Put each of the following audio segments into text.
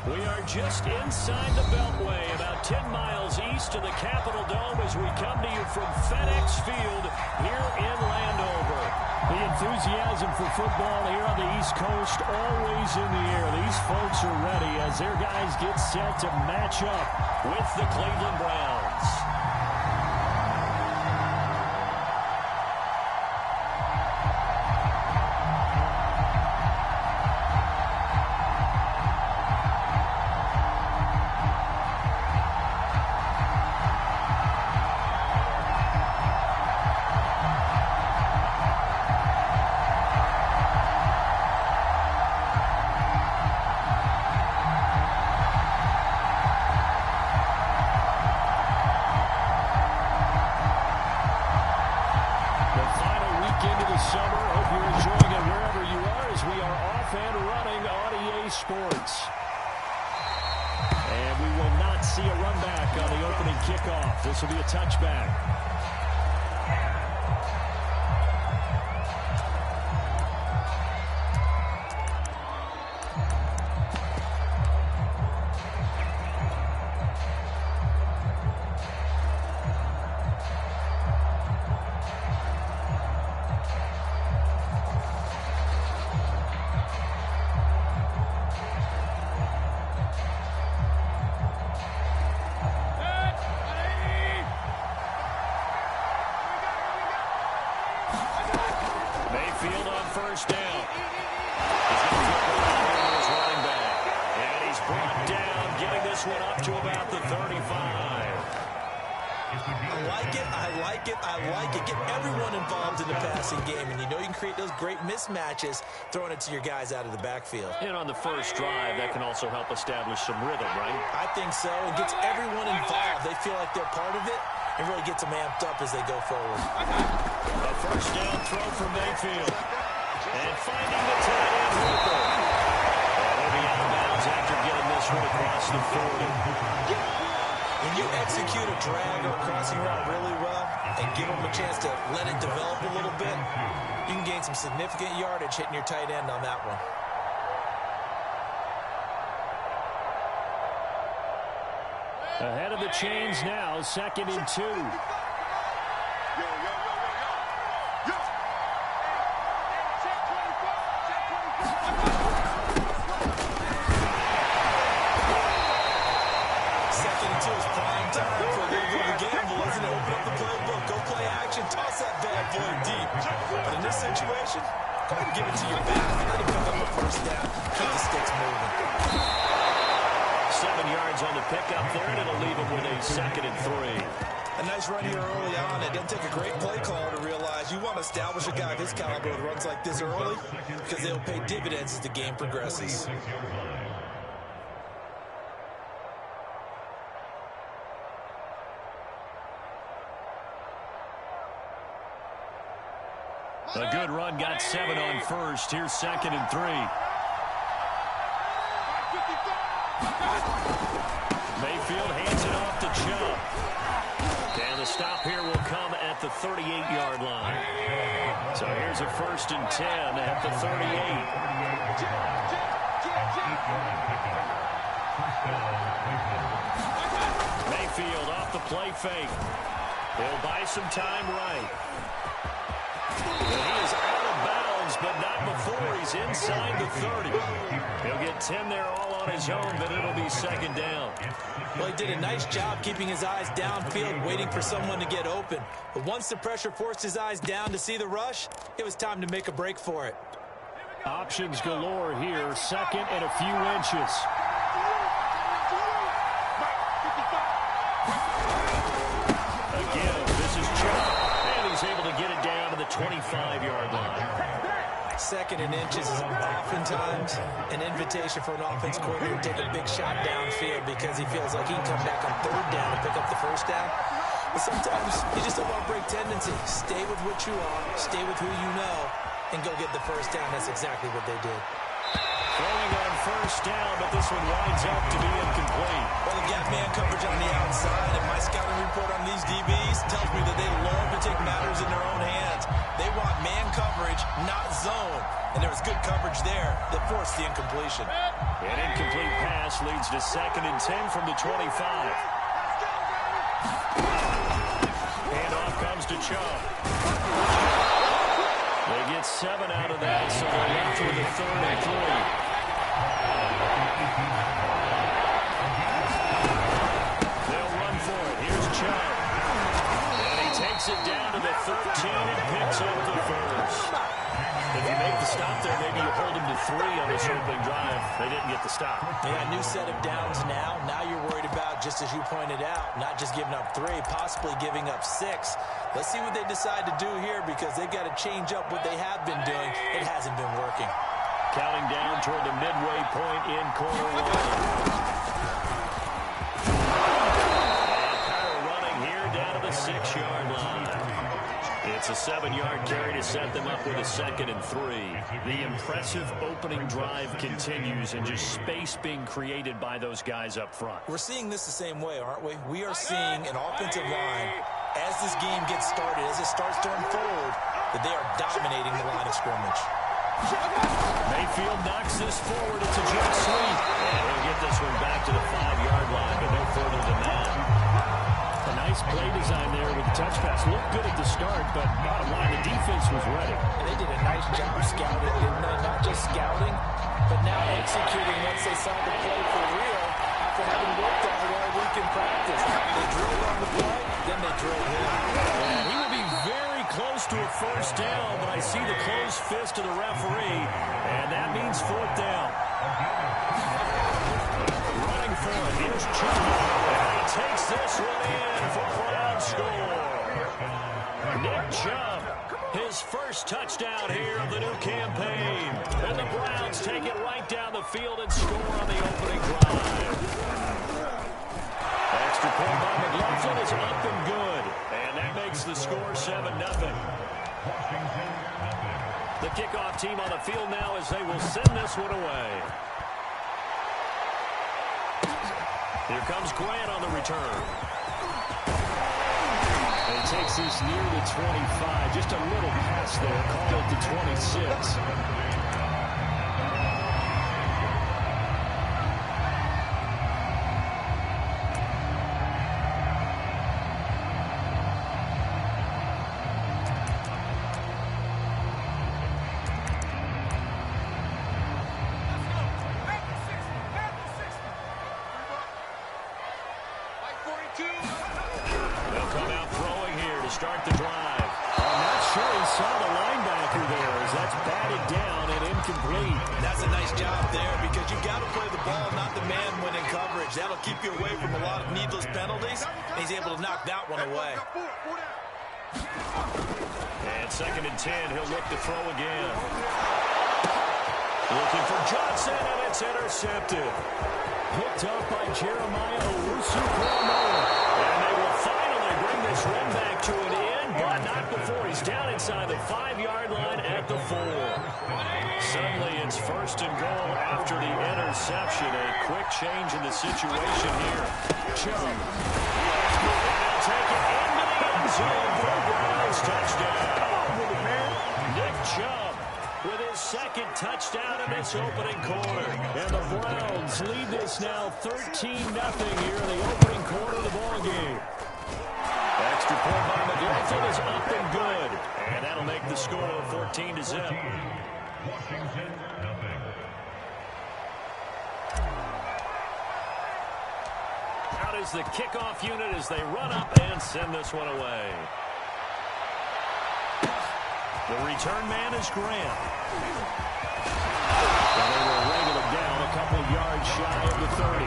We are just inside the Beltway, about 10 miles east of the Capitol Dome as we come to you from FedEx Field here in Landover. The enthusiasm for football here on the East Coast always in the air. These folks are ready as their guys get set to match up with the Cleveland Browns. This will be a touchback. First down. He's going to throw it out here as running back. And he's brought down, getting this one up to about the 35. I like it. Get everyone involved in the passing game. And you know you can create those great mismatches throwing it to your guys out of the backfield. And on the first drive, that can also help establish some rhythm, right? I think so. It gets everyone involved. They feel like they're part of it and really gets them amped up as they go forward. A first down throw from Mayfield. And finding the tight end Hooper. And he'll be out of bounds after getting this one across the 40. When you execute a drag or a crossing route really well and give them a chance to let it develop a little bit, you can gain some significant yardage hitting your tight end on that one. Ahead of the chains now, 2nd and 2. But in this situation, go ahead and give it to your back. Let him pick up the first down. Keep the sticks moving. 7 yards on the pickup there, and it'll leave him with a 2nd and 3. A nice run here early on. It doesn't take a great play caller to realize you want to establish a guy of his caliber with runs like this early because they'll pay dividends as the game progresses. A good run, got 7 on first. Here's 2nd and 3. Mayfield hands it off to Chubb. And the stop here will come at the 38-yard line. So here's a 1st and 10 at the 38. Mayfield off the play fake. He'll buy some time right. And he is out of bounds, but not before he's inside the 30. He'll get 10 there all on his own, but it'll be 2nd down. Well, he did a nice job keeping his eyes downfield, waiting for someone to get open. But once the pressure forced his eyes down to see the rush, it was time to make a break for it. Options galore here, 2nd and a few inches. Again, this is Chubb, and he's able to get it down to the 25-yard line. 2nd and inches is oftentimes an invitation for an offense coordinator to take a big shot downfield because he feels like he can come back on 3rd down and pick up the 1st down. But sometimes you just don't want to break tendency. Stay with what you are, stay with who you know, and go get the 1st down. That's exactly what they did. Throwing on 1st down, but this one winds up to be incomplete. Well, they've got man coverage on the outside, and my scouting report on these DBs tells me that they love to take matters in their own hands. They want man coverage, not zone. And there was good coverage there that forced the incompletion. An incomplete pass leads to 2nd and 10 from the 25. Handoff comes to Chubb. They get 7 out of that, so they're left with a 3rd and 3. They'll run for it. Here's Chubb. And he takes it down to the 13 and picks up the first. If you make the stop there, maybe you hold them to 3 on this opening drive. They didn't get the stop. Yeah, new set of downs now. Now you're worried about, just as you pointed out, not just giving up 3, possibly giving up 6. Let's see what they decide to do here, because they've got to change up what they have been doing. It hasn't been working. Counting down toward the midway point in quarter 1. And Powell running here down to the 6-yard line. It's a 7-yard carry to set them up with a 2nd and 3. The impressive opening drive continues, and just space being created by those guys up front. We're seeing this the same way, aren't we? We are seeing an offensive line, as this game gets started, as it starts to unfold, that they are dominating the line of scrimmage. Mayfield knocks this forward. It's a jet sweep. And he'll get this one back to the 5-yard line, but no further than that. A nice play design there with the touch pass. Looked good at the start, but bottom line, the defense was ready. And they did a nice job scouting, didn't they? Not just scouting, but now executing once they saw the play for real after having worked on it all week in practice. They drilled on the play, then they drilled him. And he will be very close to a first down, but I see the closed fist of the referee, and that means 4th down. Running for it. Here's Chubb. And he takes this one in for Brown score. Nick Chubb, his first touchdown here of the new campaign. And the Browns take it right down the field and score on the opening drive. Extra point by McLaughlin is up and good. And that makes the score 7-0. The kickoff team on the field now as they will send this one away. Here comes Grant on the return. And he takes this near the 25. Just a little pass there. Call it the 26. They'll come out throwing here to start the drive. I'm not sure he saw the linebacker there as that's batted down and incomplete. That's a nice job there, because you've got to play the ball, not the man when in coverage. That'll keep you away from a lot of needless penalties. And he's able to knock that one away. And 2nd and 10, he'll look to throw again. Looking for Johnson, and it's intercepted. Picked up by Jeremiah Owusu-Koramoah. And they will finally bring this run back to an end, but not before he's down inside the 5-yard line at the 4. Suddenly it's 1st and goal after the interception. A quick change in the situation here. Chubb. They'll take it into the end zone for a Browns touchdown. Nick Chubb with his 2nd touchdown in this opening quarter. And the Browns lead this now 13-0 here in the opening quarter of the ballgame. Extra point by McLaughlin is up and good. And that'll make the score 14-0. Out is the kickoff unit as they run up and send this one away. The return man is Grant. And they will wrangle him down a couple yards shy of the 30.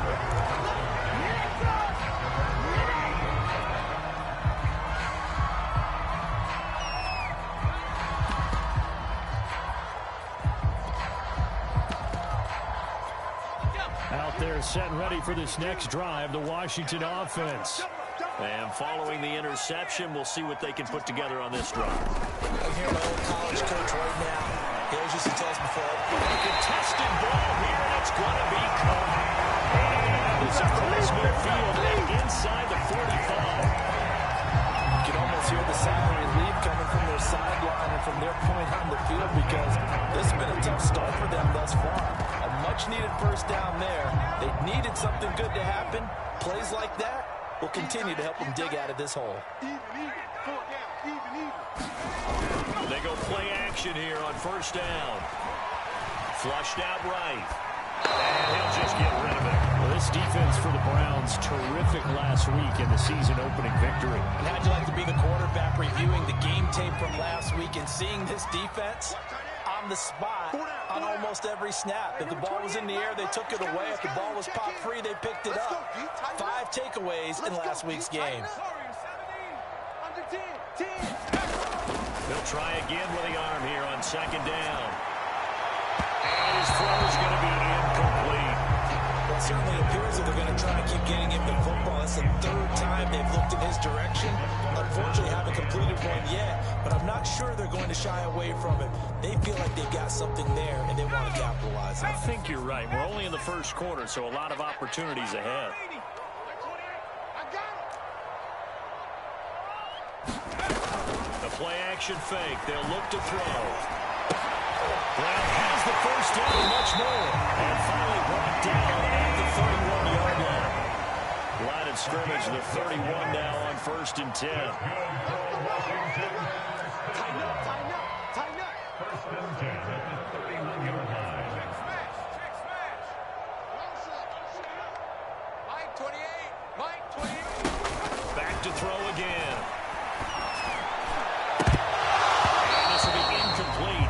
Out there set and ready for this next drive, the Washington offense. And following the interception, we'll see what they can put together on this drive. I'm hearing my old college coach right now. He always used to tell us before. A contested ball here, and it's going to be caught. And it's across midfield and inside the 45. You can almost almost hear the sigh of relief coming from their sideline and from their point on the field, because this has been a tough start for them thus far. A much-needed first down there. They needed something good to happen. Plays like that will continue to help them dig out of this hole. They go play action here on first down. Flushed out right. And he'll just get rid of it. Well, this defense for the Browns, terrific last week in the season-opening victory. And how'd you like to be the quarterback reviewing the game tape from last week and seeing this defense on the spot on almost every snap? If the ball was in the air, they took it away. If the ball was popped free, they picked it up. 5 takeaways in last week's game. They'll try again with the arm here on second down. And his throw is going to be incomplete. Well, it certainly appears that they're going to try to keep getting him the football. That's the 3rd time they've looked in his direction. Unfortunately, haven't completed one yet, but I'm not sure they're going to shy away from him. They feel like they've got something there, and they want to capitalize on it. I think you're right. We're only in the first quarter, so a lot of opportunities ahead. The play-action fake. They'll look to throw. Brown has the first down and much more. And finally brought down at the 31-yard line. Line of scrimmage, the 31 now on 1st and 10. Tighten up, tighten up, tighten up. 1st and 10 at the 31-yard line. Mike 28, Mike 28. Back to throw again. And this will be incomplete.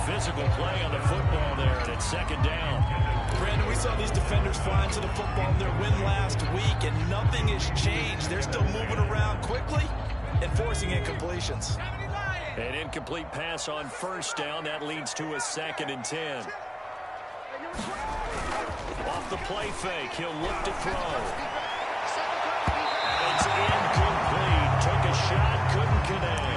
Physical play on the football there, and it's 2nd down. Brandon, we saw these defenders flying to the football in their win last week, and nothing has changed. They're still moving around quickly and forcing incompletions. An incomplete pass on 1st down. That leads to a 2nd and 10. Off the play fake, he'll look to throw. It's incomplete. Took a shot, couldn't connect.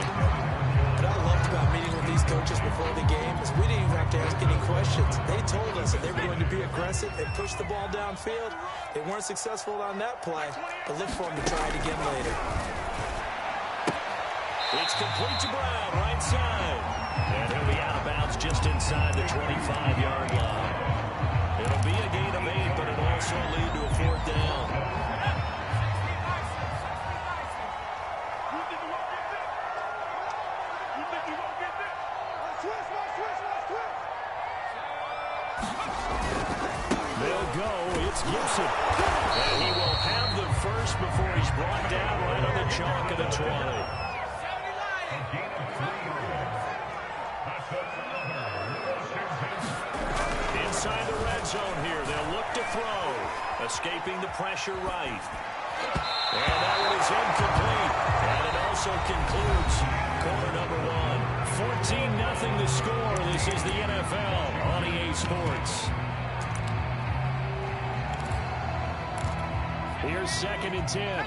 What I loved about meeting with these coaches before the game is we didn't even have to ask any questions. They told us that they were going to be aggressive and push the ball downfield. They weren't successful on that play, but look for them to try it again later. It's complete to Brown, right side. And he'll be out of bounds just inside the 25-yard line. It'll be a gain of 8, but it'll also lead to a 4th down. They'll go. It's Gibson. And he will have the first before he's brought down right on the chalk of the 20. Inside the red zone here. They'll look to throw. Escaping the pressure right. And that one is incomplete. And it also concludes quarter number 1. 14-0 the score. This is the NFL on EA Sports. Here's 2nd and 10.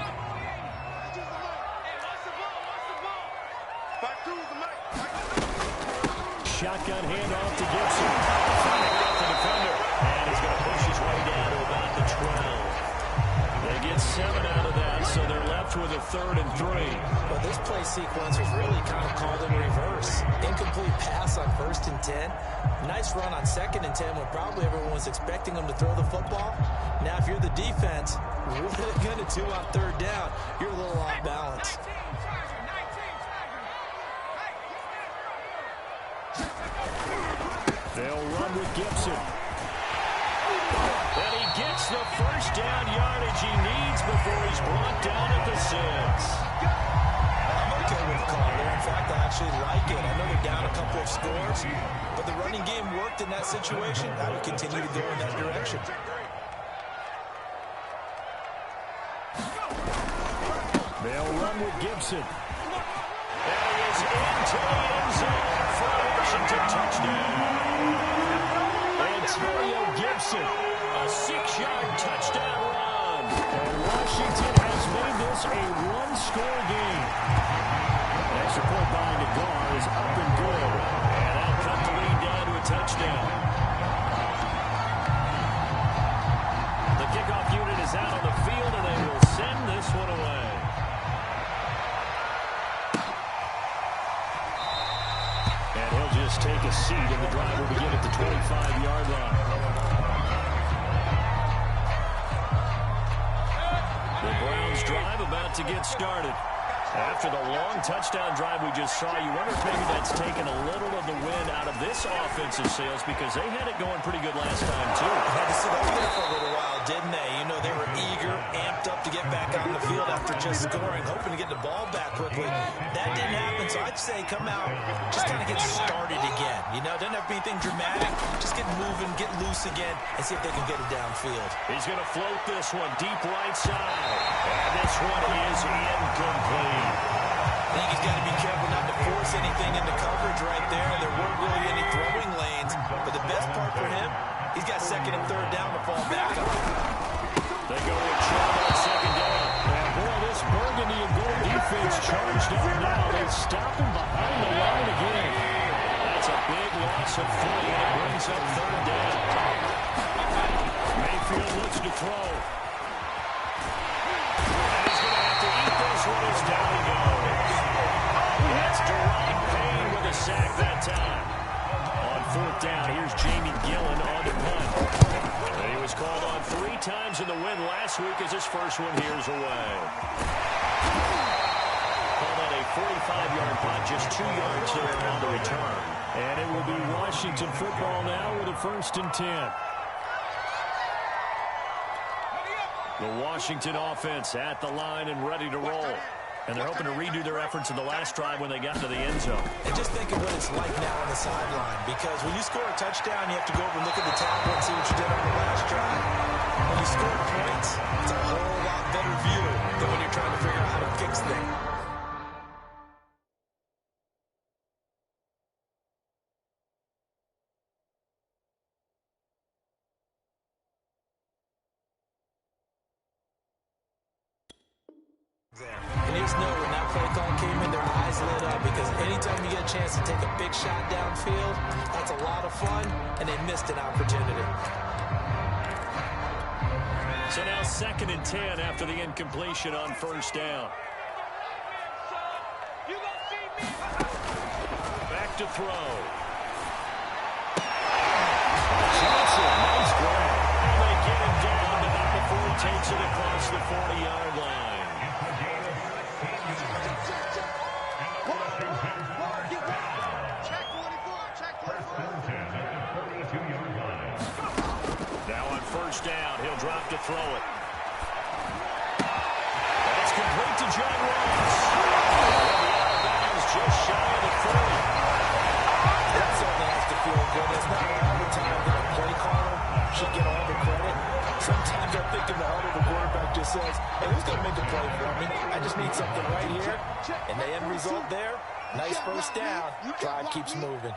Shotgun handoff to Gibson. Firing up the defender. And he's going to push his way down to about the 12. They get 7 out of that, so they're left with a 3rd and 3. Well, this play sequence was really kind of called in reverse. Incomplete pass on 1st and 10. Nice run on 2nd and 10 when probably everyone was expecting them to throw the football. Now, if you're the defense, what are they going to do on 3rd down? You're a little off balance. They'll run with Gibson. And he gets the first down yardage he needs before he's brought down at the 6. I'm okay with the call there. In fact, I actually like it. I know they're down a couple of scores, but the running game worked in that situation. I would continue to go in that direction. They'll run with Gibson. And he is into the end zone for a Washington touchdown. Antonio Gibson, a 6-yard touchdown run. And Washington has made this a 1-score game. Extra point behind the guard is up and good. And that'll cut the lead down to a touchdown. The kickoff unit is out on the field, and they will send this one away. 25-yard line. The Browns drive about to get started. After the long touchdown drive we just saw, you wonder if maybe that's taken a little of the wind out of this offensive sails because they had it going pretty good last time, too. Had to sit over there for a little while, didn't they? You know, they were eager, amped up to get back on the field after just scoring, hoping to get the ball back quickly. That didn't happen, so I'd say come out, just kind of get started again. You know, doesn't have to be anything dramatic. Just get moving, get loose again, and see if they can get it downfield. He's going to float this one deep right side. And this one is incomplete. I think he's got to be careful not to force anything into coverage right there. There weren't really any throwing lanes, but the best part for him, he's got second and third down to fall back on. They go with Chubb on second down. And boy, this burgundy and gold defense charged up now. They stop him behind the line again. That's a big loss of 3, and it brings up third down. Mayfield looks to throw. And he's going to have to eat this one as down he goes. That's Deron Payne with a sack that time. On fourth down, here's Jamie Gillen on the punt. And he was called on 3 times in the win last week as his first one here's away. Called on a 45-yard punt, just 2 yards there on the return. And it will be Washington football now with a 1st and 10. The Washington offense at the line and ready to roll. And they're hoping to redo their efforts in the last drive when they got to the end zone. And just think of what it's like now on the sideline. Because when you score a touchdown, you have to go over and look at the tablet and see what you did on the last drive. When you score points, it's a whole lot better view than when you're trying to figure out how to fix things. And you just know when that play call came in, their eyes lit up because anytime you get a chance to take a big shot downfield, that's a lot of fun, and they missed an opportunity. So now 2nd and 10 after the incompletion on first down. Back to throw. Johnson, nice grab. And they get him down to about before he takes it across the 40-yard line. Down, he'll drop to throw it. That's complete to John Ross. Out of bounds, just shy of the 40. That certainly has to feel good. It's not all the time that a play caller should get all the credit. Sometimes I think in the heart of the quarterback just says, hey, who's going to make a play for me? I just need something right here. And the end result there, nice first down. Drive keeps moving.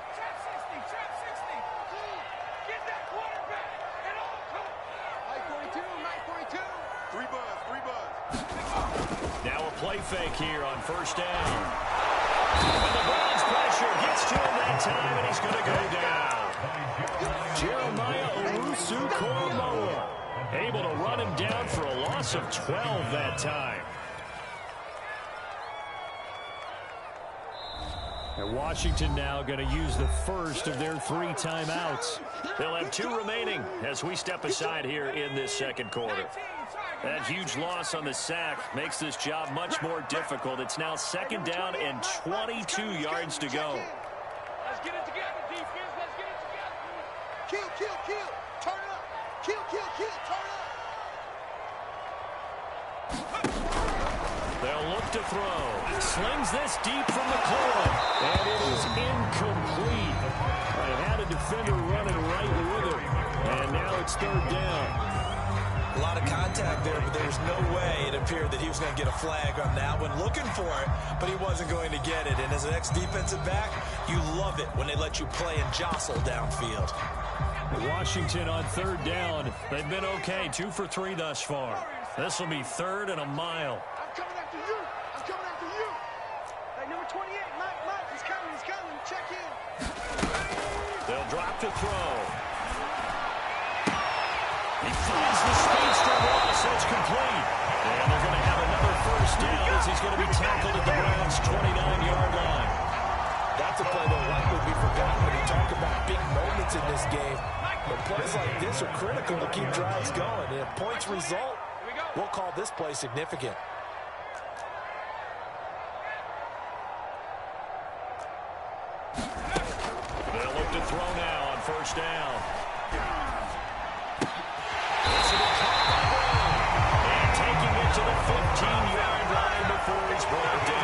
Now a play fake here on first down. And the Browns pressure gets to him that time, and he's going to go down. Jeremiah Owusu-Koramoah able to run him down for a loss of 12 that time. And Washington now going to use the first of their 3 timeouts. They'll have 2 remaining as we step aside here in this second quarter. That huge loss on the sack makes this job much more difficult. It's now 2nd down and 22 yards to go. Let's get it together, defense. Let's get it together. Kill. Turn up. Kill. Turn up. They'll look to throw. Slings this deep from the corner. And it is incomplete. They had a defender running right with him. And now it's 3rd down. A lot of contact there, but there was no way it appeared that he was going to get a flag on that one. Looking for it, but he wasn't going to get it. And as an ex-defensive back, you love it when they let you play and jostle downfield. Washington on 3rd down. They've been okay, 2 for 3 thus far. This will be 3rd and a mile. I'm coming after you. Hey, number 28, Mike, he's coming. Check in. They'll drop to throw. He finds the speedster Ross, so it's complete. And they're going to have another first down as he's going to be tackled at the Browns' 29-yard line. That's a play that will likely be forgotten when you talk about big moments in this game. But plays like this are critical to keep drives going. And if points result, we'll call this play significant. They'll look to throw now on first down. And taking it to the 15-yard line before he's brought down.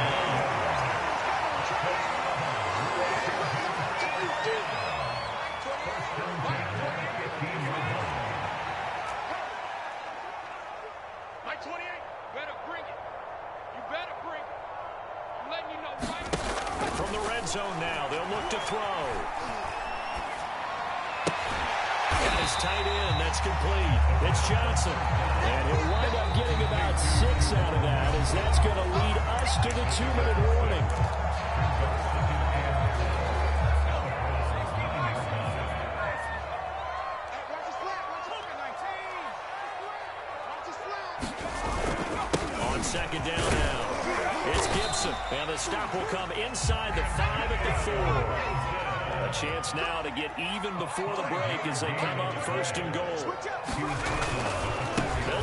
Mike 28, better bring it. You better bring it. I'm letting you know right. From the red zone now, they'll look to throw. Got his tight end. That's complete. It's Johnson. And he'll wind up getting about 6 out of that, as that's going to lead us to the 2-minute warning. On second down now, it's Gibson, and the stop will come inside the 5 at the 4. A chance now to get even before the break as they come up first and goal. They'll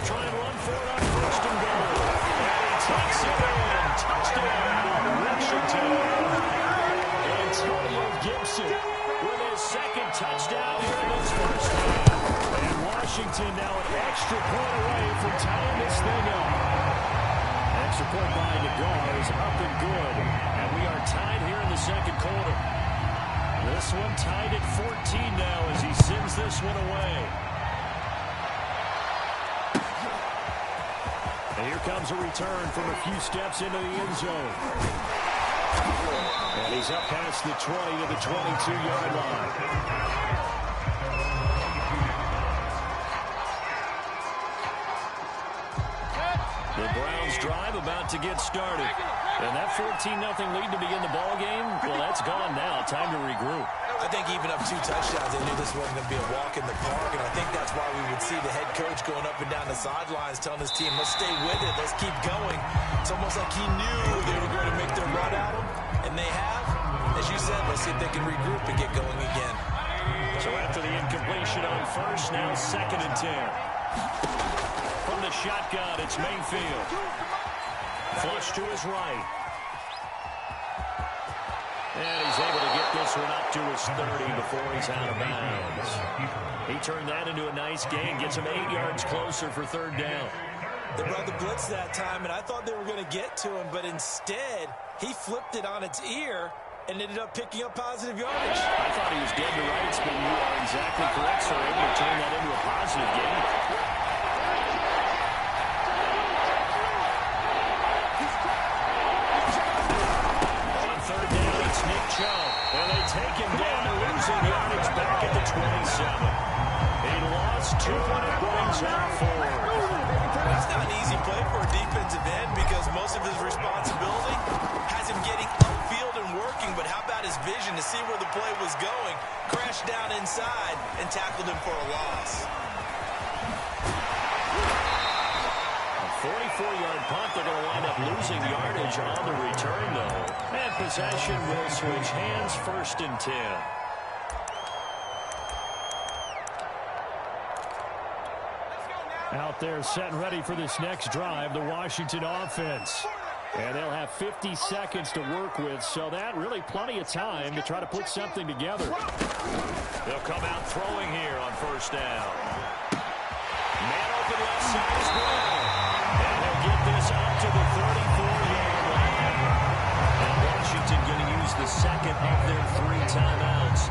try and run for it on first and goal. And he takes it in. Touchdown, Washington. Antonio Gibson with his second touchdown here in this first half. And Washington now an extra point away from tying this thing up. Extra point by Nagar is up and good. And we are tied here in the second quarter. This one tied at 14 now as he sends this one away. And here comes a return from a few steps into the end zone. And he's up past the 20 to the 22-yard line. The Browns drive about to get started. And that 14-0 lead to begin the ball game, well, that's gone now. Time to regroup. I think even up 2 touchdowns, they knew this wasn't going to be a walk in the park, and I think that's why we would see the head coach going up and down the sidelines telling his team, let's stay with it, let's keep going. It's almost like he knew they were going to make their run at him, and they have. As you said, let's see if they can regroup and get going again. So after the incompletion on first, now second and 10. From the shotgun, it's Mayfield. Flush to his right. And he's able to get this one up to his 30 before he's out of bounds. He turned that into a nice gain, gets him 8 yards closer for third down. They brought the blitz that time, and I thought they were going to get to him, but instead, he flipped it on its ear and ended up picking up positive yardage. I thought he was dead to rights, but you are exactly correct, sir. Able to turn that into a positive gain. And they take him down, losing yardage back at the 27. He lost 2 and it brings up 4. That's not an easy play for a defensive end because most of his responsibility has him getting upfield and working, but how about his vision to see where the play was going, crashed down inside, and tackled him for a loss. 44-yard punt. They're going to wind up losing yardage on the return, though. And possession will switch hands, first and 10. Out there set and ready for this next drive, the Washington offense. And they'll have 50 seconds to work with, so that really plenty of time to try to put something together. They'll come out throwing here on first down. Man open left side as well. And they'll get this up to the 34-yard line. And Washington going to use the second of their 3 timeouts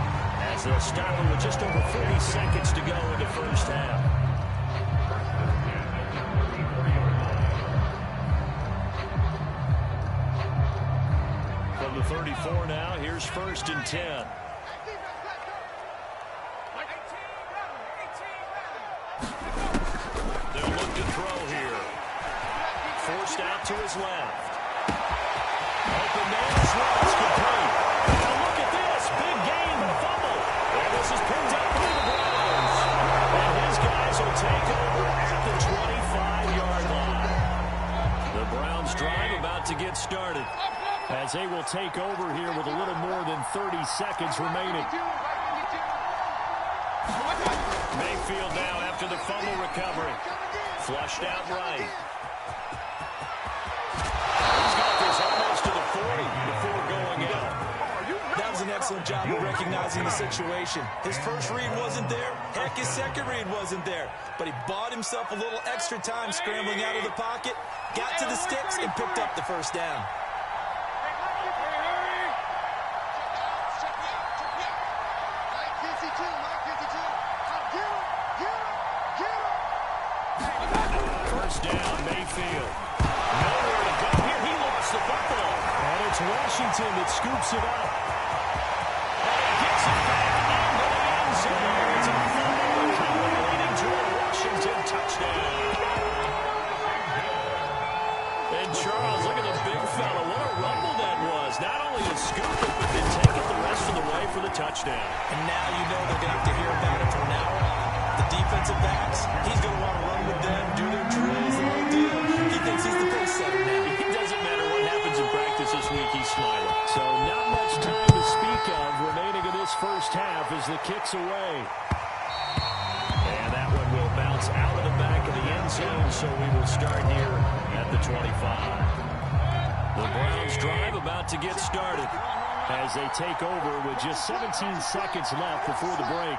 as they'll stop it with just over 40 seconds to go in the first half. From the 34 now, here's first and 10. They'll look to throw here. Forced out to his left. Open man slots complete. Now look at this. Big gain, fumble. And this is picked up by the Browns. And his guys will take over at the 25-yard line. The Browns drive about to get started. as they will take over here with a little more than 30 seconds remaining. Mayfield now after the fumble recovery. Flushed out right. He's got this almost to the 40 before going out. That was an excellent job of recognizing the situation. His first read wasn't there. Heck, his second read wasn't there. But he bought himself a little extra time scrambling out of the pocket, got to the sticks, and picked up the first down. First down, Mayfield. Nowhere to go here. He lost the football. And it's Washington that scoops it up. And he gets it back into the end zone. It's a fumble recovery leading to a Washington touchdown. And Charles, look at the big fella. What a rumble that was. Not only to scoop it, but to take it the rest of the way for the touchdown. And now you know they're going to have to hear about it from now on. The defensive backs, he's going to want to run with them, do their drills, the whole deal. He thinks he's the pace setter now. It doesn't matter what happens in practice this week, he's smiling. So not much time to speak of remaining in this first half as the kick's away. And that one will bounce out of the back of the end zone, so we will start here at the 25. The Browns drive about to get started as they take over with just 17 seconds left before the break.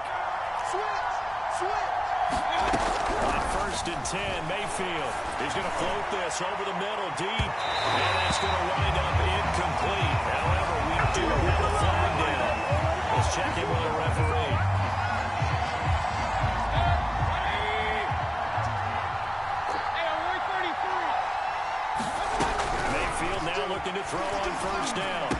On 1st and 10, Mayfield. He's going to float this over the middle deep. And that's going to wind up incomplete. However, we do have a flag down. Let's check in with the referee. Mayfield now looking to throw on 1st down.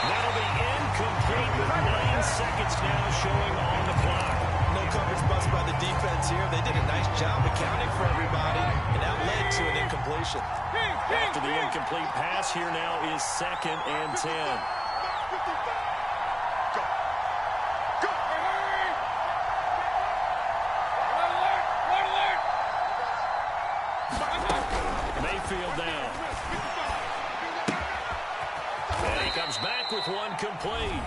That'll be incomplete with 9 seconds now showing on the clock. No coverage bust by the defense here. They did a nice job accounting for everybody, and that led to an incompletion. After the incomplete pass, here now is 2nd and 10. Mayfield down. And he comes back with one complete.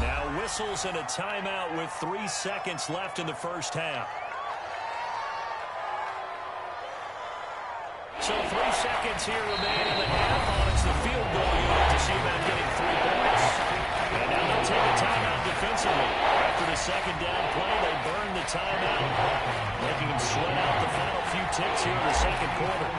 Now whistles and a timeout with 3 seconds left in the first half. So 3 seconds here remain in the half. On it's the field goal unit to see about getting 3 points. And now they'll take a timeout defensively. After the second down play, they burn the timeout, making them sweat out the final few ticks here in the second quarter.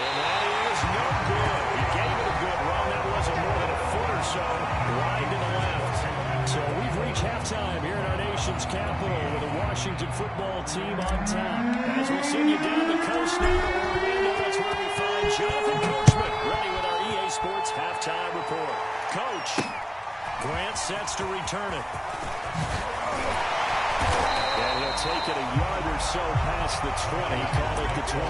And that is no good. He gave it a good run. That wasn't more than a foot or so wide to the left. So we've reached halftime here in our nation's capital with the Washington football team on top. As we send you down the coast now to Orlando, that's where we find Jonathan Coachman ready with our EA Sports halftime report. Coach, Grant sets to return it. And he'll take it a yard or so past the 20, call it the 21.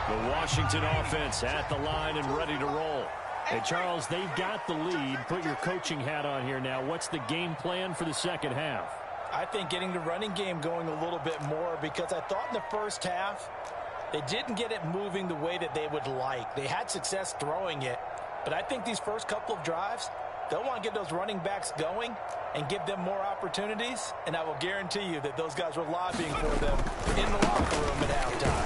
The Washington offense at the line and ready to roll. Hey, Charles, they've got the lead. Put your coaching hat on here now. What's the game plan for the second half? I think getting the running game going a little bit more, because I thought in the first half they didn't get it moving the way that they would like. They had success throwing it, but I think these first couple of drives, they'll want to get those running backs going and give them more opportunities, and I will guarantee you that those guys were lobbying for them in the locker room at halftime.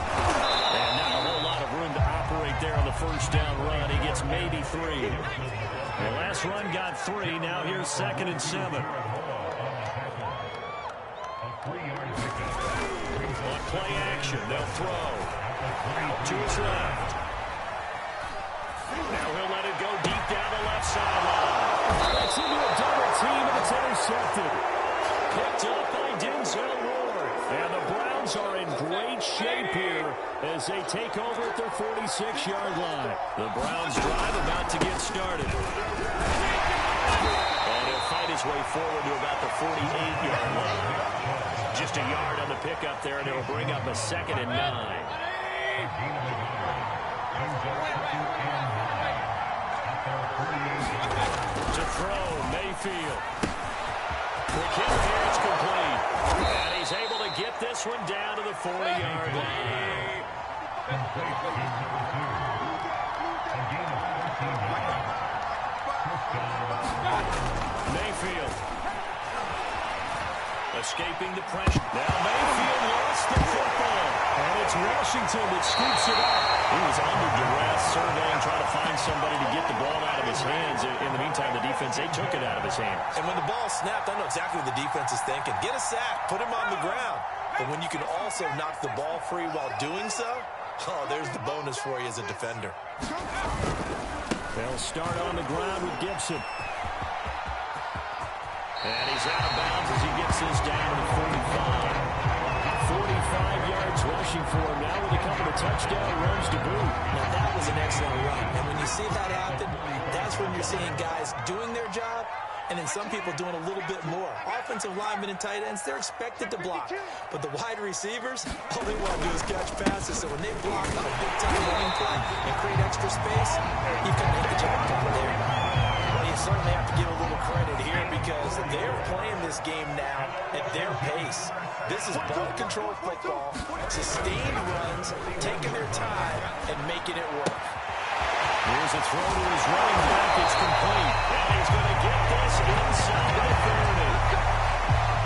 And not a whole lot of room to operate there on the first down run. He gets maybe 3. The last run got 3. Now here's 2nd and 7. On play action, they'll throw. To his left. Now he'll let it go deep down the left sideline. That's into a double team, and it's intercepted. Picked up by Denzel Ward. And the Browns are in great shape here as they take over at their 46-yard line. The Browns drive about to get started. And he'll fight his way forward to about the 48-yard line. Just a yard on the pickup there, and it'll bring up a 2nd and 9. To throw, Mayfield. Quick hit here. this one down to the 40-yard line. Mayfield escaping the pressure. Now Mayfield lost the football. And it's Washington that scoops it up. He was under duress, surveying, trying to find somebody to get the ball out of his hands. In the meantime, the defense, they took it out of his hands. And when the ball snapped, I know exactly what the defense is thinking. Get a sack, put him on the ground. But when you can also knock the ball free while doing so, oh, there's the bonus for you as a defender. They'll start on the ground with Gibson. And he's out of bounds as he gets this down to 45. 45 yards rushing for him now with a couple of touchdown runs to boot. Now that was an excellent run. And when you see that happen, that's when you're seeing guys doing their job and then some people doing a little bit more. Offensive linemen and tight ends, they're expected to block. But the wide receivers, all they want to do is catch passes. So when they block on a big-time running play and create extra space, you've got to hit the jackpot there. Well, you certainly have to give a little credit here because they're playing this game now at their pace. This is ball-control football, sustained runs, taking their time, and making it work. Here's a throw to his running back. It's complete. And he's going to get this inside the 30.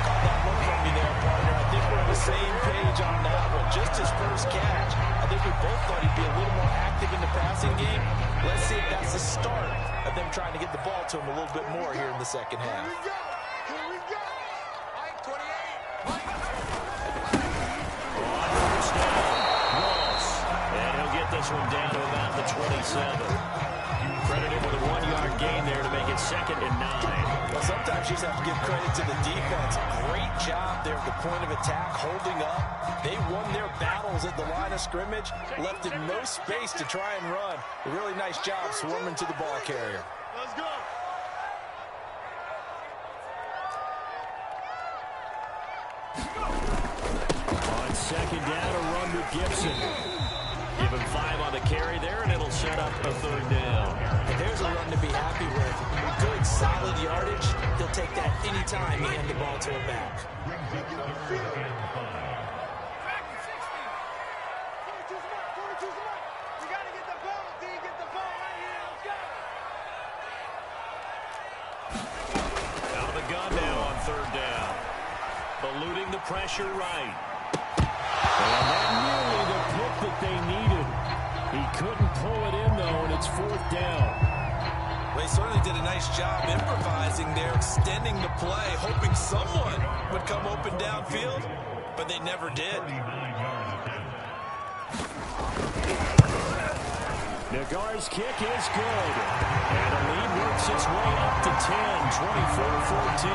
Caught that one from me there, partner. I think we're on the same page on that one. Just his first catch. I think we both thought he'd be a little more active in the passing game. Let's see if that's the start of them trying to get the ball to him a little bit more here in the second half. Here we go. Mike 28. And he'll get this one down to about the 27. Credited with a 1-yard gain there to make it 2nd and 9. Well, sometimes you just have to give credit to the defense. Great job there at the point of attack, holding up. They won their battles at the line of scrimmage, left in no space to try and run. A really nice job swarming to the ball carrier. Let's go. On 2nd down, a run with Gibson. Give him 5 on the carry there, and it'll set up a 3rd down. And there's a run to be happy with. Good, solid yardage. He'll take that anytime you hand the ball to him back. Out of the gun now on 3rd down. Eluding the pressure right. And that nearly the pick that they needed. He couldn't pull it in, though, and it's 4th down. Well, he certainly did a nice job improvising there, extending the play, hoping someone would come open downfield, but they never did. Nagar's kick is good. And the lead works its way up to 10, 24-14.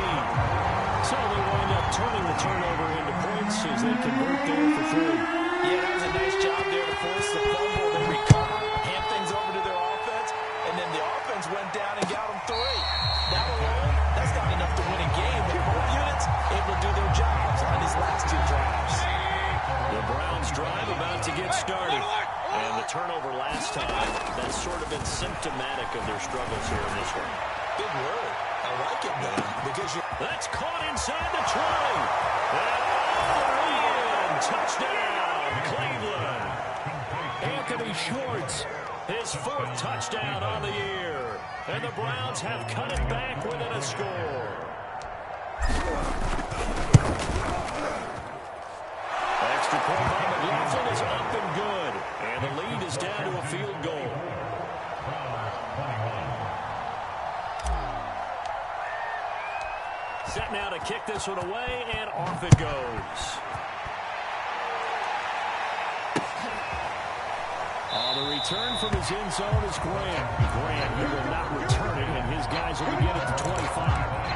So they wind up turning the turnover into points as they convert there for 3. Yeah, that was a nice job there to force the fumble, then recover, hand things over to their offense, and then the offense went down and got them 3. That alone, that's not enough to win a game, but both units able to do their jobs on these last 2 drives. The Browns drive about to get started. And the turnover last time, that's sort of been symptomatic of their struggles here in this one. Big word. I like it, man, because that's caught inside the 20. And all the way in. Touchdown, Cleveland. Anthony Schwartz, his 4th touchdown on the year. And the Browns have cut it back within a score. Extra point by McLaughlin is up and good. And the lead is down to a field goal. Set now to kick this one away, and off it goes. On the return from his end zone is Graham. Graham, he will not return it, and his guys will begin at the 25.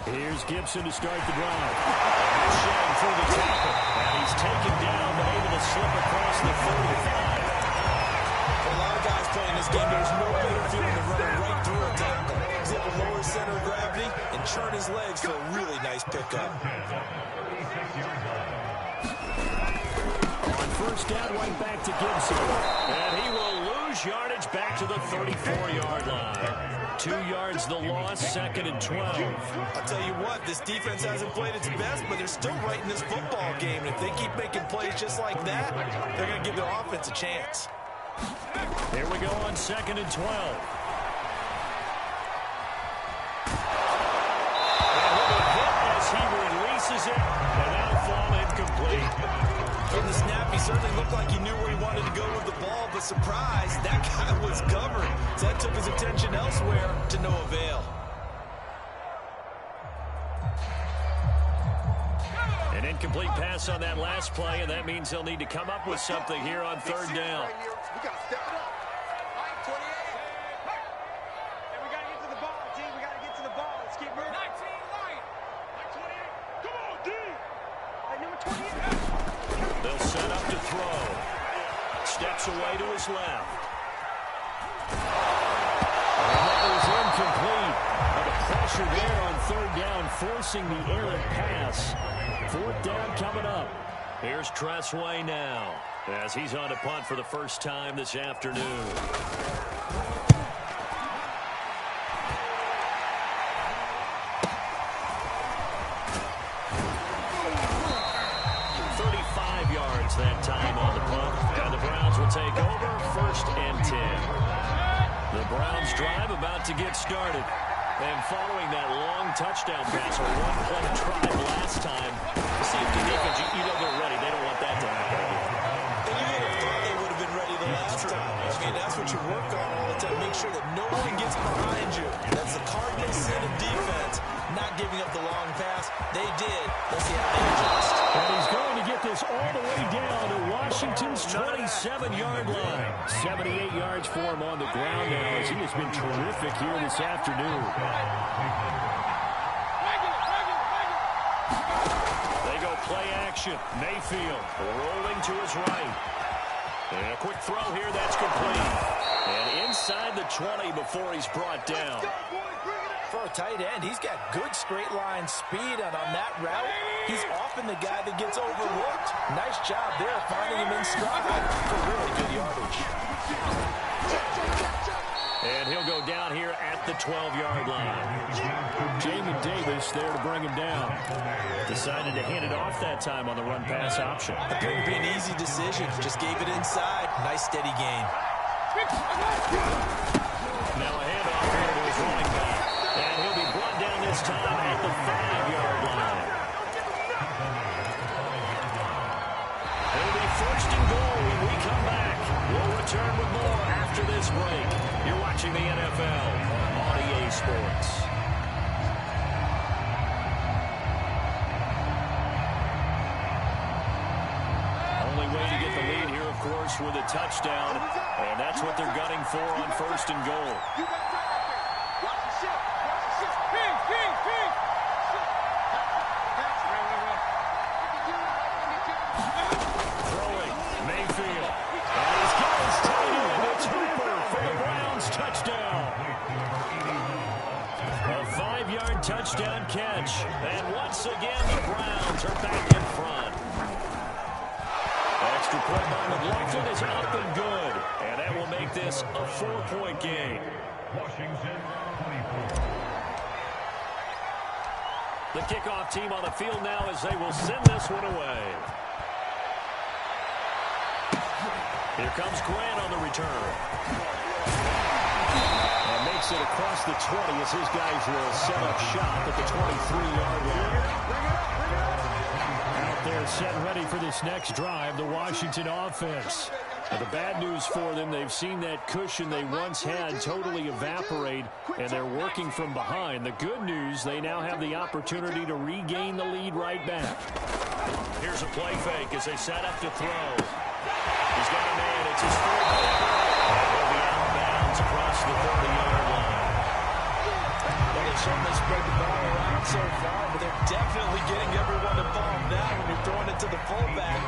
Here's Gibson to start the drive. Shedding through the tackle. And he's taken down, but able to slip across the 45. For a lot of guys playing this game, there's no better feeling than running right through a tackle. He's able to lower his center of gravity and churn his legs for a really nice pickup. On 1st down, right back to Gibson. And he will lose lose yardage back to the 34-yard line. 2 yards the loss, 2nd and 12. I'll tell you what, this defense hasn't played its best, but they're still right in this football game. And if they keep making plays just like that, they're going to give their offense a chance. Here we go on 2nd and 12. As he releases it, and that'll fall incomplete. From the snap, he certainly looked like he knew where he wanted to go with the ball, but surprise, that guy was covered. So that took his attention elsewhere to no avail. An incomplete pass on that last play, and that means they'll need to come up with something here on 3rd down. We got to step it up. Line 28. And we got to get to the ball, team. We got to get to the ball. Let's keep moving. 19, line. Line 28. Come on, D. Line number 28. They'll set up to throw. Steps away to his left. And that was incomplete. But the pressure there on 3rd down, forcing the errant pass. 4th down coming up. Here's Tressway now, as he's on to punt for the first time this afternoon. 35 yards that time on the punt, and the Browns will take over 1st and 10. The Browns drive about to get started. And following that long touchdown pass, or one-play drive last time, the safety defense, you know they're ready. They don't want that to happen again. And you would have thought they would have been ready the last time. I mean, that's what you work on all the time. Make sure that no one gets behind you. That's the cardinal sin of defense, not giving up the long pass. They did. Let's see how they adjust. And he's going to get this all the way down to Washington's 27-yard line. 78 yards for him on the ground now, as he has been terrific here this afternoon. They go play action. Mayfield rolling to his right. And a quick throw here, that's complete. And inside the 20 before he's brought down. For a tight end, he's got good straight line speed, and on that route, he's often the guy that gets overlooked. Nice job there finding him in stride for really good yardage. And he'll go down here at the 12-yard line. Jamin Davis there to bring him down. Decided to hand it off that time on the run-pass option. Appeared to be an easy decision. Just gave it inside. Nice steady gain. Now a handoff here to his running back. And he'll be brought down this time at the 5-yard line. It'll be 1st and goal when we come back. We'll return with more after this break. You're watching the NFL on EA Sports. Only way to get the lead here, of course, with a touchdown. And that's what they're gunning for on 1st and goal. Throwing, Mayfield. And he's got his tight end. It's Hooper for the Browns touchdown. A 5-yard touchdown catch. And once again, the Browns are back in front. Extra point by McLaughlin is up and good. And that will make this a 4-point game. Washington 24. The kickoff team on the field now as they will send this one away. Here comes Grant on the return. And makes it across the 20 as his guys will set up shop at the 23-yard line. Out there set ready for this next drive, the Washington offense. Now, the bad news for them, they've seen that cushion they once had totally evaporate, and they're working from behind. The good news, they now have the opportunity to regain the lead right back. Here's a play fake as they set up to throw. He's got a man. It's his 4th down. He'll be out of bounds across the 30-yard line. Well, they certainly spread the ball around so far, but they're definitely getting everyone involved now when you're throwing it to the fullback.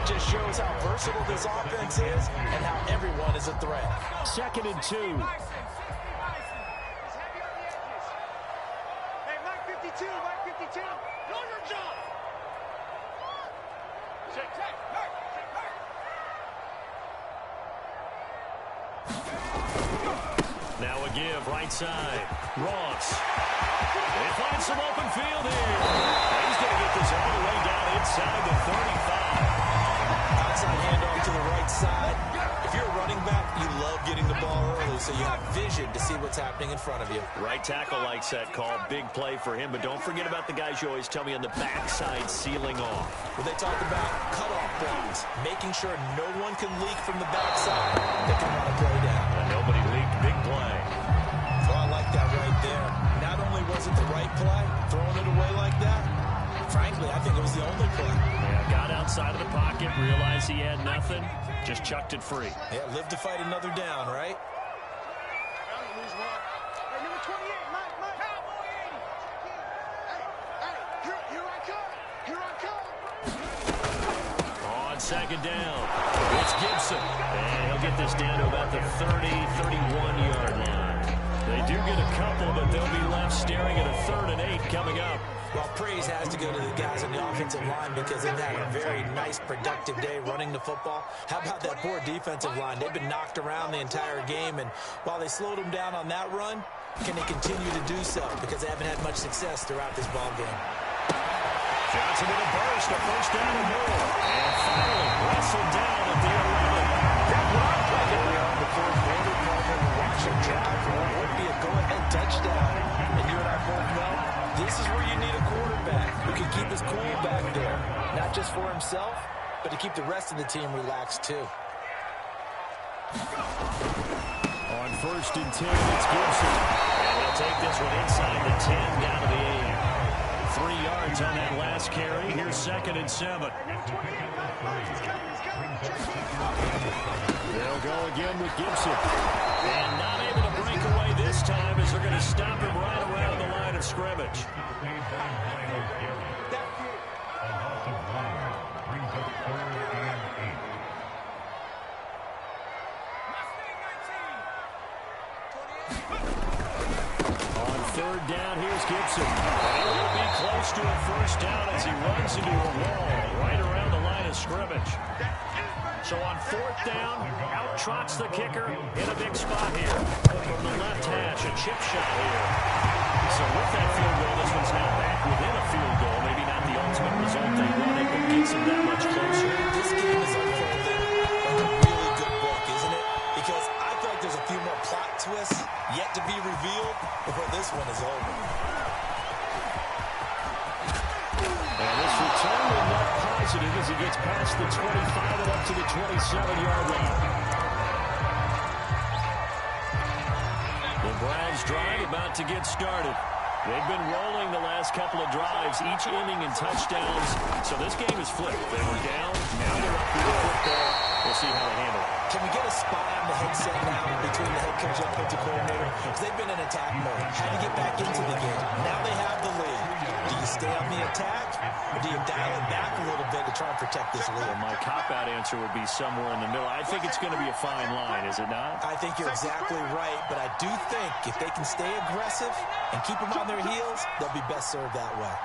Just shows how versatile this offense is and how everyone is a threat. 2nd and 2. Hey, Mike 52, Mike 52. Know your job. Check. Now a give, right side. Ross. They find some open field here. He's going to get this all the way down inside the 35. Outside handoff to the right side. If you're a running back, you love getting the ball early so you have vision to see what's happening in front of you. Right tackle likes that call. Big play for him, but don't forget about the guys you always tell me on the backside sealing off. When they talk about cutoff blocks, making sure no one can leak from the backside, they can run a play down. And nobody leaked. Big play. Oh, I like that right there. Not only was it the right play, throwing it away like that, frankly, I think it was the only play. Yeah, got outside of the pocket, realized he had nothing, just chucked it free. Yeah, live to fight another down, right? Hey, number 28, Mike. Cowboy 80. Hey, here I come. Here I come. On second down, it's Gibson. And he'll get this down to about the 30, 31-yard line. They do get a couple, but they'll be left staring at a 3rd and 8 coming up. Well, praise has to go to the guys on the offensive line because they've had a very nice, productive day running the football. How about that poor defensive line? They've been knocked around the entire game, and while they slowed them down on that run, can they continue to do so? Because they haven't had much success throughout this ball game. Johnson with a burst, a first down and more. And finally, wrestled down at the 11. That block play there on the fourth quarter, Palmer and Washington drive for what would be a go-ahead touchdown. And you and I both know this is where you need a quarterback who can keep his cool back there. Not just for himself, but to keep the rest of the team relaxed too. On 1st and 10, it's Gibson. And he'll take this one inside the 10 down to the 8. 3 yards on that last carry. Here's 2nd and 7. They'll go again with Gibson. And not able to break away this time as they're going to stop him right around the line of scrimmage. On 3rd down, here's Gibson. And he will be close to a first down as he runs into a wall right around the line of scrimmage. So on 4th down, out trots the kicker in a big spot here. From the left hash, a chip shot here. So with that field goal, this one's now back within a field goal. Maybe not the ultimate result they wanted, but gets them that much closer. This game is unfolding like a really good book, isn't it? Because I feel like there's a few more plot twists yet to be revealed before this one is over. And this return will not positive as he gets past the 25 and up to the 27-yard line. The Browns drive about to get started. They've been rolling the last couple of drives, each inning in touchdowns. So this game is flipped. They were down, now they're up through the football. We'll see how they handle it. Can we get a spy on the headset now between the head coach and offensive coordinator? Because they've been in attack mode. Had to get back into the game. Now they have the lead. Do you stay on the attack, or do you dial it back a little bit to try and protect this lead? Well, my cop-out answer would be somewhere in the middle. I think it's going to be a fine line, is it not? I think you're exactly right, but I do think if they can stay aggressive and keep them on their heels, they'll be best served that way.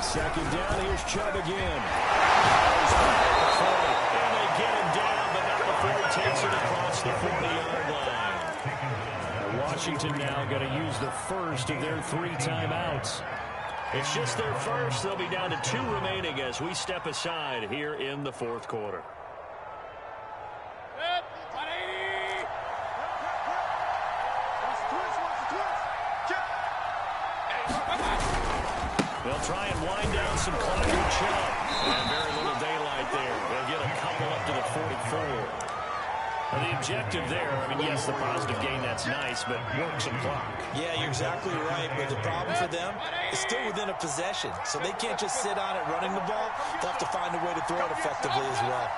Second down, here's Chubb again. And they get him down, but not before he takes it across the 40-yard line. Washington now going to use the first of their 3 timeouts. It's just their first. They'll be down to 2 remaining as we step aside here in the 4th quarter. They'll try and wind down some clock and Chubb. And very little daylight there. They'll get a couple up to the 44. Now the objective there, I mean, yes, the positive gain, that's nice, but work some clock. Yeah, you're exactly right, but the problem for them is still within a possession. So they can't just sit on it running the ball. They'll have to find a way to throw it effectively as well.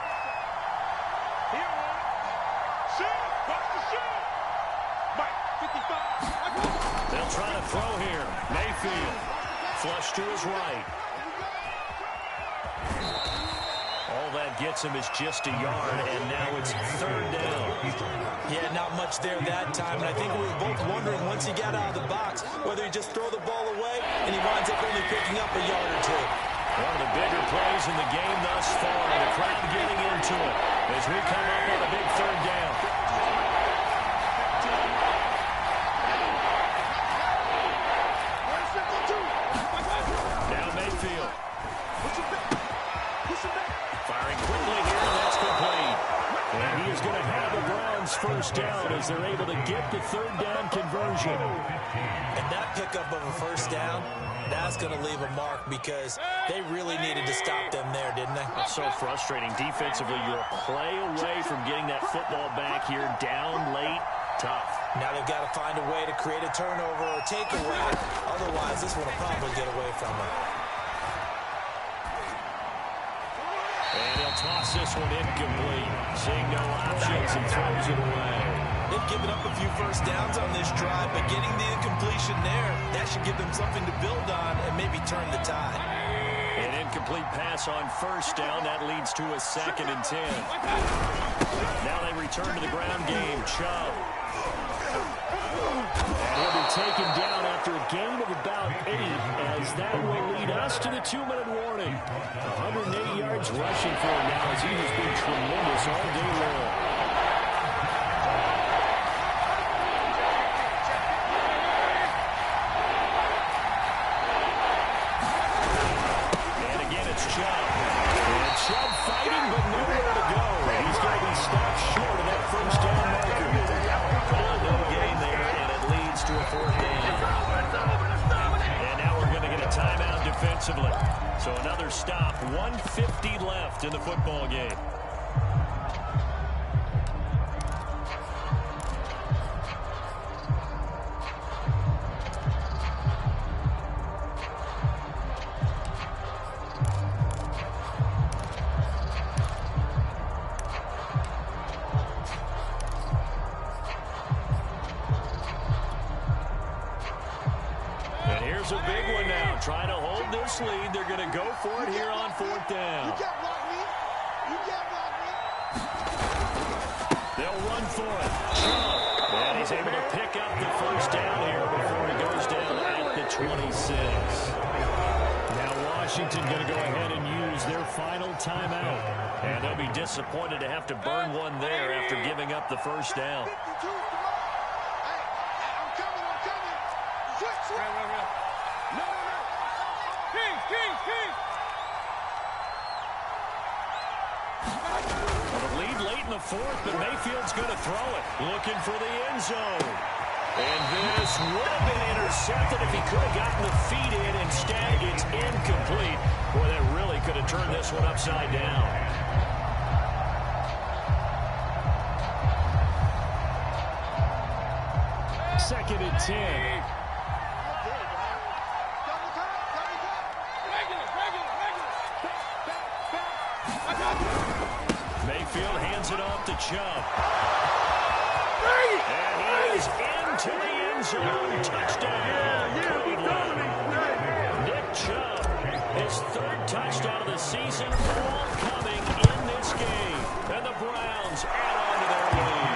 They'll try to throw here. Mayfield. Flush to his right. All that gets him is just a yard, and now it's 3rd down. Yeah, not much there that time, and I think we were both wondering once he got out of the box whether he just throw the ball away and he winds up only picking up a yard or 2. One of the bigger plays in the game thus far. The crowd getting into it as we come up on a big third down. Now Mayfield. Firing quickly here, and that's complete. And he is going to have the Browns first down as they're able to get the third down conversion. And that pickup of a first down, that's going to leave a mark because they really needed to stop them there, didn't they? It's so frustrating. Defensively, you're a play away from getting that football back here. Down late, tough. Now they've got to find a way to create a turnover or take away. Otherwise, this one will probably get away from them. And he'll toss this one incomplete. Seeing no options and throws it away. They've given up a few first downs on this drive, but getting the incompletion there, that should give them something to build on and maybe turn the tide. An incomplete pass on first down. That leads to a 2nd and 10. Now they return to the ground game. Chubb. And he'll be taken down after a gain of about 8, as that will lead us to the 2-minute warning. 180 yards rushing for him now, as he has been tremendous all day long. And again, it's Chubb. And Chubb fighting, but nowhere to go. He's going to be stopped short of that first down marker. No gain there, and it leads to a 4th down. And now we're going to get a timeout defensively. So another stop, 1:50 left in the football game. And here's a big one now. Trying to hold this lead. They're going to go for it here on 4th down. They'll run for it. And he's able to pick up the first down here before he goes down at the 26. Now Washington going to go ahead and use their final timeout. And they'll be disappointed to have to burn one there after giving up the first down. Well, the lead late in the 4th, but Mayfield's going to throw it. Looking for the end zone. And this would have been intercepted if he could have gotten the feet in. Instead, it's incomplete. Boy, that really could have turned this one upside down. Second and 10. Mayfield hands it off to Chubb. And he is into the end zone. Touchdown. Nick Chubb, his 3rd touchdown of the season, all coming in this game. And the Browns add on to their lead.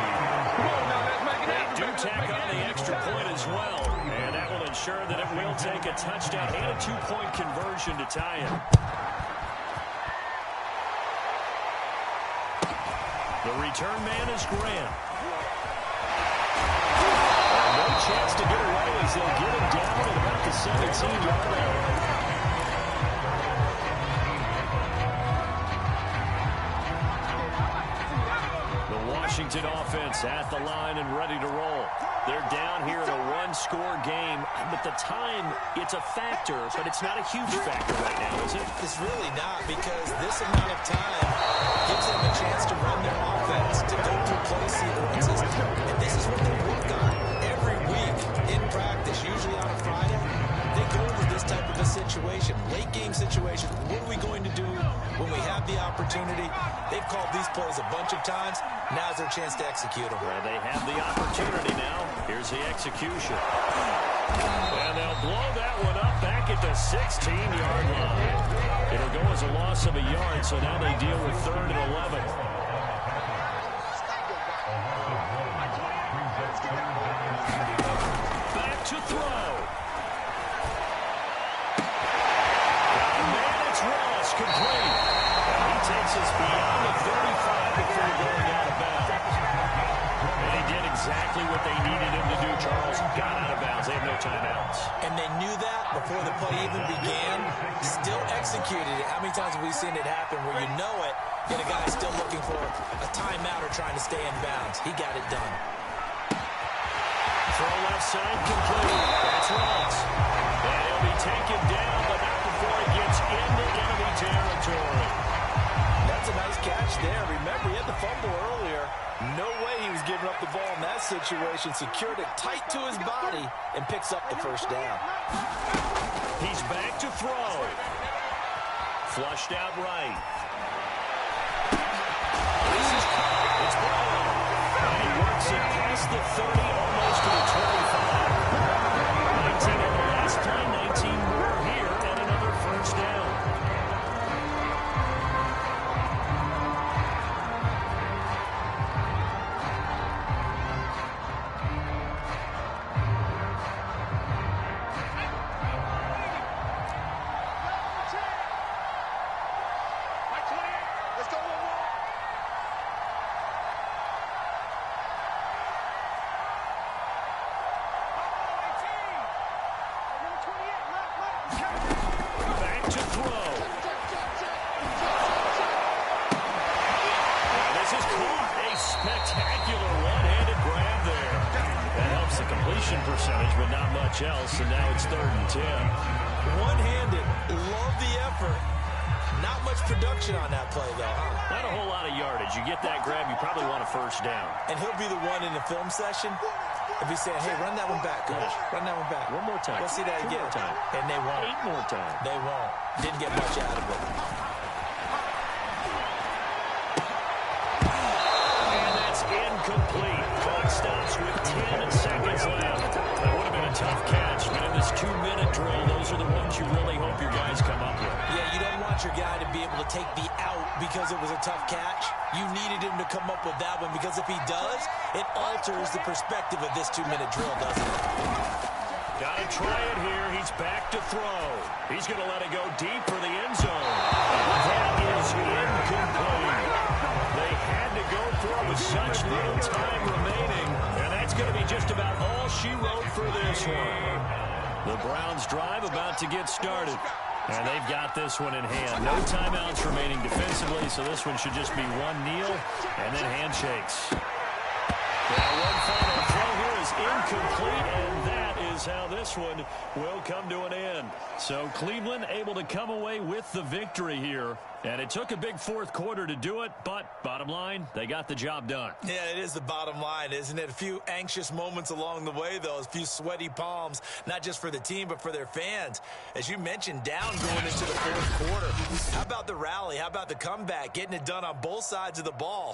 They do tack on the extra point as well. And that will ensure that it will take a touchdown and a 2-point conversion to tie it. The return man is Graham. And no chance to get away as they'll get him down at about the 17-yard line. The Washington offense at the line and ready to roll. They're down here in a 1-score game, but the time, it's a factor, but it's not a huge factor right now, is it? It's really not, because this amount of time gives them a chance to run their offense, to go through play sequences, and this is what they work on every week in practice, usually on a Friday. They go into this type of a situation, late game situation. What are we going to do when we have the opportunity? They've called these plays a bunch of times. Now's their chance to execute them. Well, they have the opportunity now. Here's the execution. And they'll blow that one up back at the 16-yard line. It'll go as a loss of a yard, so now they deal with 3rd and 11. Back to throw. And it's Pass complete. And he takes us beyond the 35 before going out of bounds. And he did exactly what they needed him to do, Charles. Got out of bounds. They have no timeouts. And they knew that before the play even began. Still executed it. How many times have we seen it happen where you know it, yet a guy still looking for a timeout or trying to stay in bounds? He got it done. Throw left side complete. That's Ross. And he'll be taken down, but not before he gets into enemy territory. That's a nice catch there. Remember, he had the fumble earlier. No way he was giving up the ball in that situation. Secured it tight to his body and picks up the first down. He's back to throw. Flushed out right. This is caught. It's Brown. And he works it past the 30, almost to the 25. 19 on the last play, 19 more here, and another first down. Back to throw. And this is caught. A spectacular one-handed grab there. That helps the completion percentage, but not much else, and now it's 3rd and 10. One-handed. Love the effort. Not much production on that play, though, huh? Not a whole lot of yardage. You get that grab, you probably want a first down. And he'll be the one in the film session if he's saying, hey, run that one back, coach. Run that one back. One more time. Let's see that 2 again. more time. And they won't. 8 more time. They won't. Didn't get much out of it. And that's incomplete. Clock stops with 10 seconds left. That would have been a tough catch, but in this 2-minute drill, those are the ones you really hope your guys come up with. Yeah, you don't want your guy to be able to take the out because it was a tough catch. You needed him to come up with that one because if he does, it alters the perspective of this 2-minute drill, doesn't it? Got to try it here. He's back to throw. He's going to let it go deep for the end zone. That is incomplete. They had to go for it with such little time remaining, and that's going to be just about all she wrote for this one. The Browns drive about to get started. And they've got this one in hand. No timeouts remaining defensively, so this one should just be one kneel and then handshakes. Now one final throw here is incomplete, and that is how this one will come to an end. So Cleveland able to come away with the victory here. And it took a big 4th quarter to do it, but bottom line, they got the job done. Yeah, it is the bottom line, isn't it? A few anxious moments along the way, though. A few sweaty palms, not just for the team, but for their fans. As you mentioned, down going into the 4th quarter. How about the rally? How about the comeback? Getting it done on both sides of the ball.